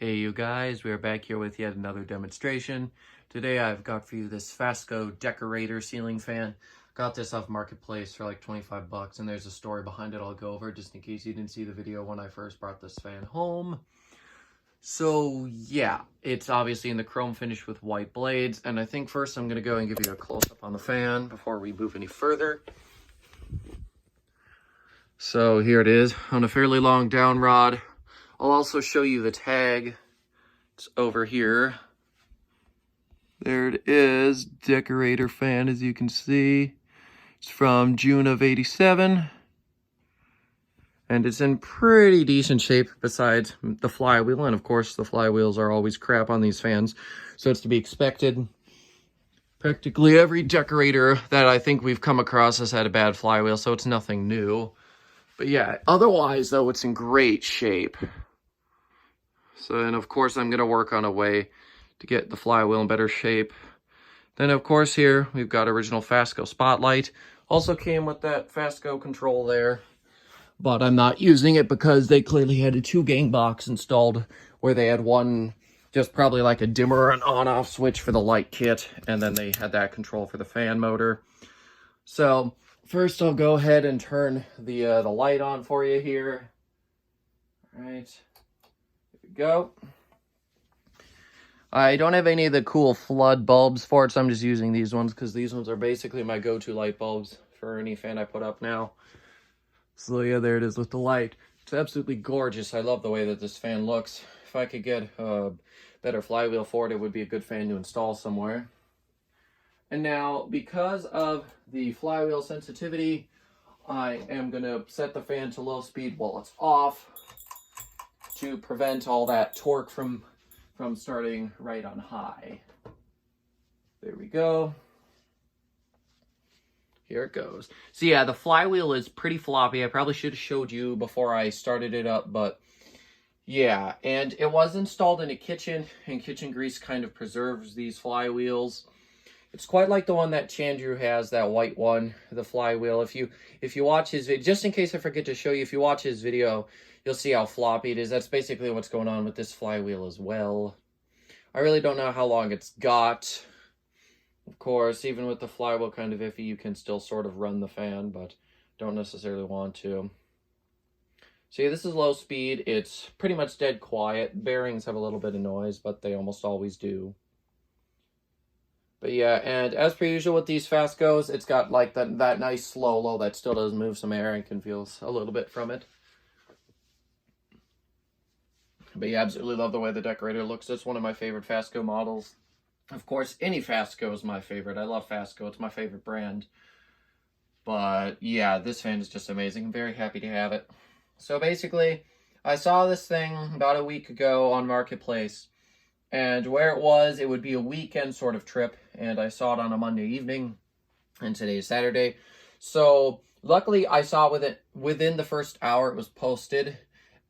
Hey you guys, we are back here with yet another demonstration. Today I've got for you this FASCO Decorator ceiling fan. Got this off Marketplace for like 25 bucks, and there's a story behind it I'll go over just in case you didn't see the video when I first brought this fan home. So yeah, it's obviously in the chrome finish with white blades, and I think first I'm going to go and give you a close-up on the fan before we move any further. So here it is on a fairly long down rod. I'll also show you the tag. It's over here. There it is, Decorator fan, as you can see. It's from June of '87. And it's in pretty decent shape besides the flywheel. And of course, the flywheels are always crap on these fans, so it's to be expected. Practically every decorator that I think we've come across has had a bad flywheel, so it's nothing new. But yeah, otherwise, though, it's in great shape. So, and of course, I'm going to work on a way to get the flywheel in better shape. Then, of course, here we've got original FASCO spotlight. Also came with that FASCO control there, but I'm not using it because they clearly had a 2-gang box installed where they had one, just probably like a dimmer or an on-off switch for the light kit, and then they had that control for the fan motor. So, first I'll go ahead and turn the light on for you here. All right. Go. I don't have any of the cool flood bulbs for it, so I'm just using these ones because these ones are basically my go-to light bulbs for any fan I put up now. So yeah, there it is with the light. It's absolutely gorgeous. I love the way that this fan looks. If I could get a better flywheel for it, it would be a good fan to install somewhere. And now, because of the flywheel sensitivity, I am going to set the fan to low speed while it's off, to prevent all that torque from starting right on high. There we go. Here it goes. So yeah, the flywheel is pretty floppy. I probably should have showed you before I started it up, but yeah. And it was installed in a kitchen, and kitchen grease kind of preserves these flywheels. It's quite like the one that Chandru has, that white one, the flywheel. If you watch his video, just in case I forget to show you, if you watch his video, you'll see how floppy it is. That's basically what's going on with this flywheel as well. I really don't know how long it's got. Of course, even with the flywheel kind of iffy, you can still sort of run the fan, but don't necessarily want to. So yeah, this is low speed. It's pretty much dead quiet. Bearings have a little bit of noise, but they almost always do. But yeah, and as per usual with these FASCOs, it's got like that nice slow low that still does move some air and can feel a little bit from it. But yeah, absolutely love the way the Decorator looks. It's one of my favorite FASCO models. Of course, any FASCO is my favorite. I love FASCO. It's my favorite brand. But yeah, this fan is just amazing. I'm very happy to have it. So basically, I saw this thing about a week ago on Marketplace. And where it would be a weekend sort of trip. And I saw it on a Monday evening. And today is Saturday. So luckily, I saw it within the first hour it was posted.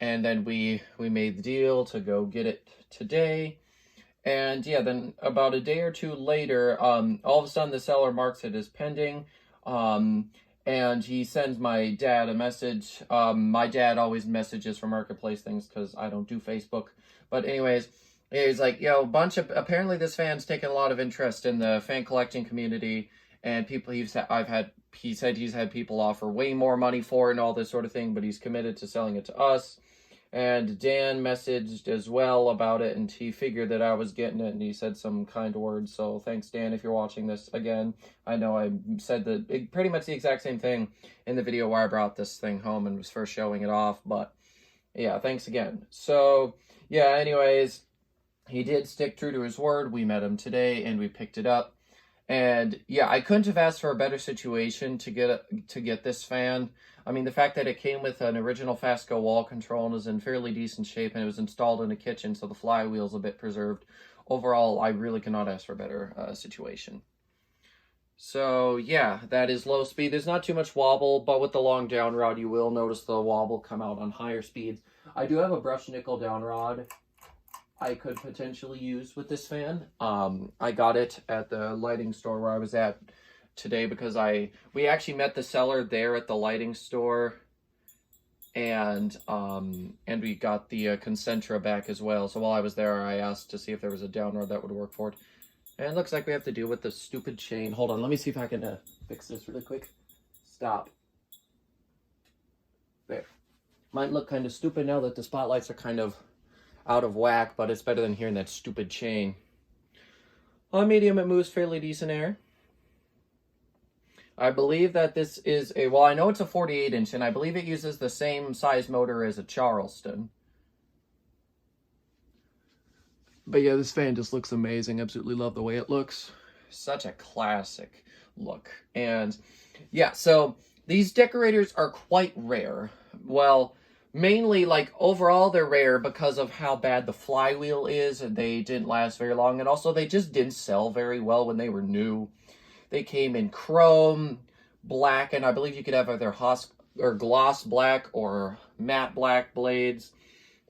And then we made the deal to go get it today. And yeah, then about a day or two later, all of a sudden the seller marks it as pending. And he sends my dad a message. My dad always messages from Marketplace things because I don't do Facebook. But anyways, he's like, yo, apparently this fan's taken a lot of interest in the fan collecting community. And people he said he's had people offer way more money for it and all this sort of thing, but he's committed to selling it to us. And Dan messaged as well about it, and he figured that I was getting it, and he said some kind words. So thanks, Dan, if you're watching this again. I know I said pretty much the exact same thing in the video where I brought this thing home and was first showing it off. But yeah, thanks again. So yeah, anyways, he did stick true to his word. We met him today, and we picked it up. And yeah, I couldn't have asked for a better situation to get this fan. I mean, the fact that it came with an original FASCO wall control and is in fairly decent shape, and it was installed in a kitchen, so the flywheel's a bit preserved. Overall, I really cannot ask for a better situation. So yeah, that is low speed. There's not too much wobble, but with the long down rod, you will notice the wobble come out on higher speeds. I do have a brushed nickel down rod I could potentially use with this fan. I got it at the lighting store where I was at today because we actually met the seller there at the lighting store and we got the Concentra back as well. So while I was there, I asked to see if there was a download that would work for it. And it looks like we have to deal with the stupid chain. Hold on, let me see if I can fix this really quick. Stop. There. Might look kind of stupid now that the spotlights are kind of out of whack, but it's better than hearing that stupid chain. On medium, it moves fairly decent air. I believe that this is a, well, I know it's a 48-inch, and I believe it uses the same size motor as a Charleston. But yeah, this fan just looks amazing. Absolutely love the way it looks. Such a classic look. And yeah, so these decorators are quite rare. Well, mainly, like, overall they're rare because of how bad the flywheel is, and they didn't last very long, and also they just didn't sell very well when they were new. They came in chrome, black, and I believe you could have either gloss black or matte black blades.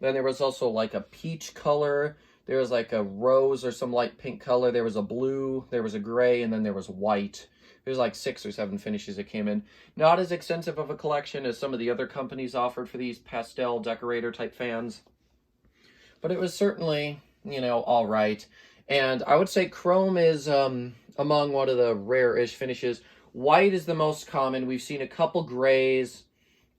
Then there was also like a peach color. There was like a rose or some light pink color. There was a blue, there was a gray, and then there was white. There's like 6 or 7 finishes that came in. Not as extensive of a collection as some of the other companies offered for these pastel decorator type fans. But it was certainly, you know, all right. And I would say chrome is among one of the rare-ish finishes. White is the most common. We've seen a couple grays.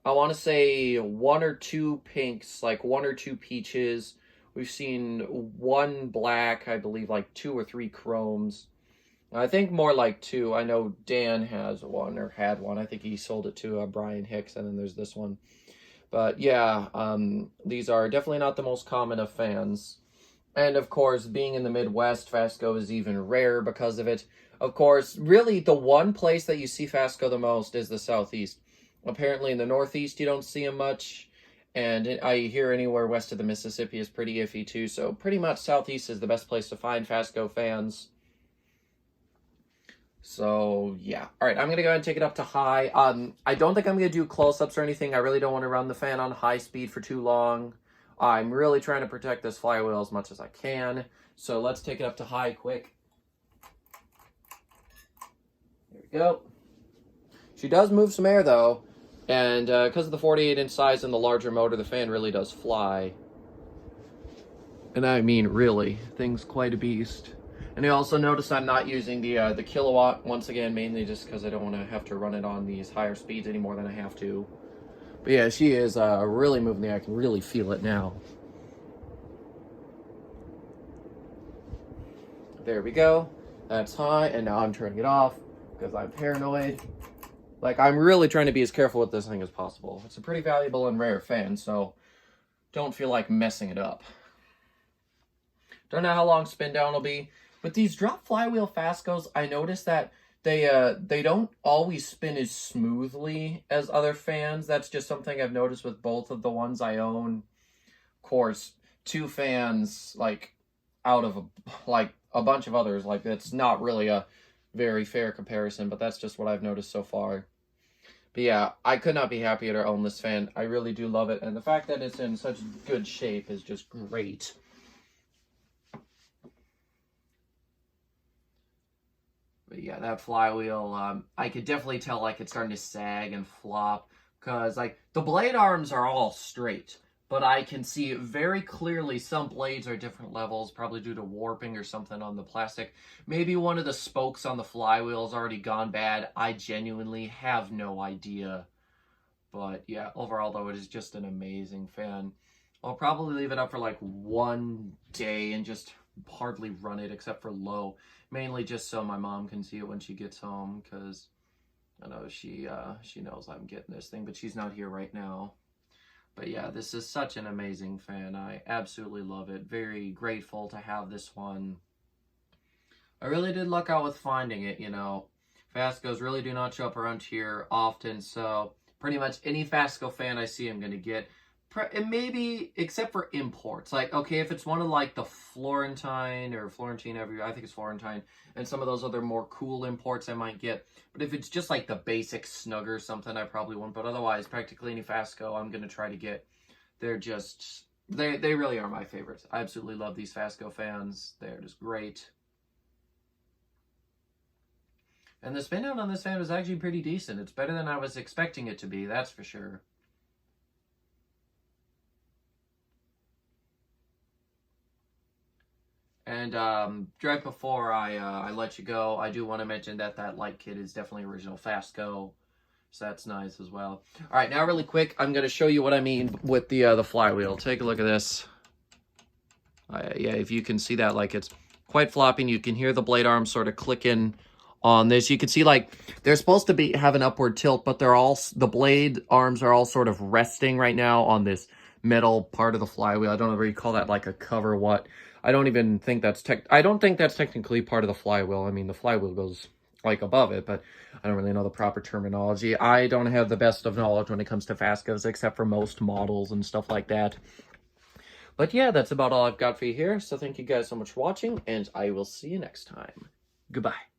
I want to say 1 or 2 pinks, like 1 or 2 peaches. We've seen 1 black, I believe like 2 or 3 chromes. I think more like 2. I know Dan has 1 or had 1. I think he sold it to Brian Hicks, and then there's this one. But yeah, these are definitely not the most common of fans. And of course, being in the Midwest, FASCO is even rare because of it. Of course, really the one place that you see FASCO the most is the Southeast. Apparently in the Northeast you don't see them much. And I hear anywhere west of the Mississippi is pretty iffy too. So pretty much Southeast is the best place to find FASCO fans. So yeah. Alright, I'm going to go ahead and take it up to high. I don't think I'm going to do close-ups or anything. I really don't want to run the fan on high speed for too long. I'm really trying to protect this flywheel as much as I can. So let's take it up to high quick. There we go. She does move some air though. And because of the 48-inch size and the larger motor, the fan really does fly. And I mean really, thing's quite a beast. And you also notice I'm not using the kilowatt once again, mainly just because I don't want to have to run it on these higher speeds any more than I have to. But yeah, she is really moving the air. I can really feel it now. There we go. That's high, and now I'm turning it off because I'm paranoid. Like, I'm really trying to be as careful with this thing as possible. It's a pretty valuable and rare fan, so don't feel like messing it up. Don't know how long spin down will be. With these drop flywheel FASCOs, I noticed that they don't always spin as smoothly as other fans. That's just something I've noticed with both of the ones I own. Of course, 2 fans, like, out of a bunch of others, like, it's not really a very fair comparison, but that's just what I've noticed so far. But yeah, I could not be happier to own this fan. I really do love it, and the fact that it's in such good shape is just great. But yeah, that flywheel, I could definitely tell, like, it's starting to sag and flop. Because, like, the blade arms are all straight. But I can see very clearly some blades are different levels, probably due to warping or something on the plastic. Maybe one of the spokes on the flywheel has already gone bad. I genuinely have no idea. But yeah, overall, though, it is just an amazing fan. I'll probably leave it up for, like, 1 day and just hardly run it except for low. Mainly just so my mom can see it when she gets home, because I know she knows I'm getting this thing, but she's not here right now. But yeah, this is such an amazing fan. I absolutely love it. Very grateful to have this one. I really did luck out with finding it, you know. FASCOs really do not show up around here often, so pretty much any FASCO fan I see I'm going to get. And maybe, except for imports. Like, okay, if it's one of, like, the Florentine or Florentine, I think it's Florentine, and some of those other more cool imports I might get. But if it's just, like, the basic Snug or something, I probably won't. But otherwise, practically any FASCO I'm going to try to get. They're just, they really are my favorites. I absolutely love these FASCO fans. They're just great. And the spin out on this fan was actually pretty decent. It's better than I was expecting it to be, that's for sure. And right before I let you go, I do want to mention that that light kit is definitely original FASCO. So that's nice as well. All right, now really quick, I'm going to show you what I mean with the flywheel. Take a look at this. Yeah, if you can see that, like, it's quite flopping. You can hear the blade arms sort of clicking on this. You can see, like, they're supposed to have an upward tilt, but the blade arms are all sort of resting right now on this metal part of the flywheel. I don't know whether you call that like a cover, what. I don't think that's technically part of the flywheel. I mean, the flywheel goes like above it, but I don't really know the proper terminology. I don't have the best of knowledge when it comes to FASCOs, except for most models and stuff like that. But yeah, that's about all I've got for you here. So thank you guys so much for watching, and I will see you next time. Goodbye.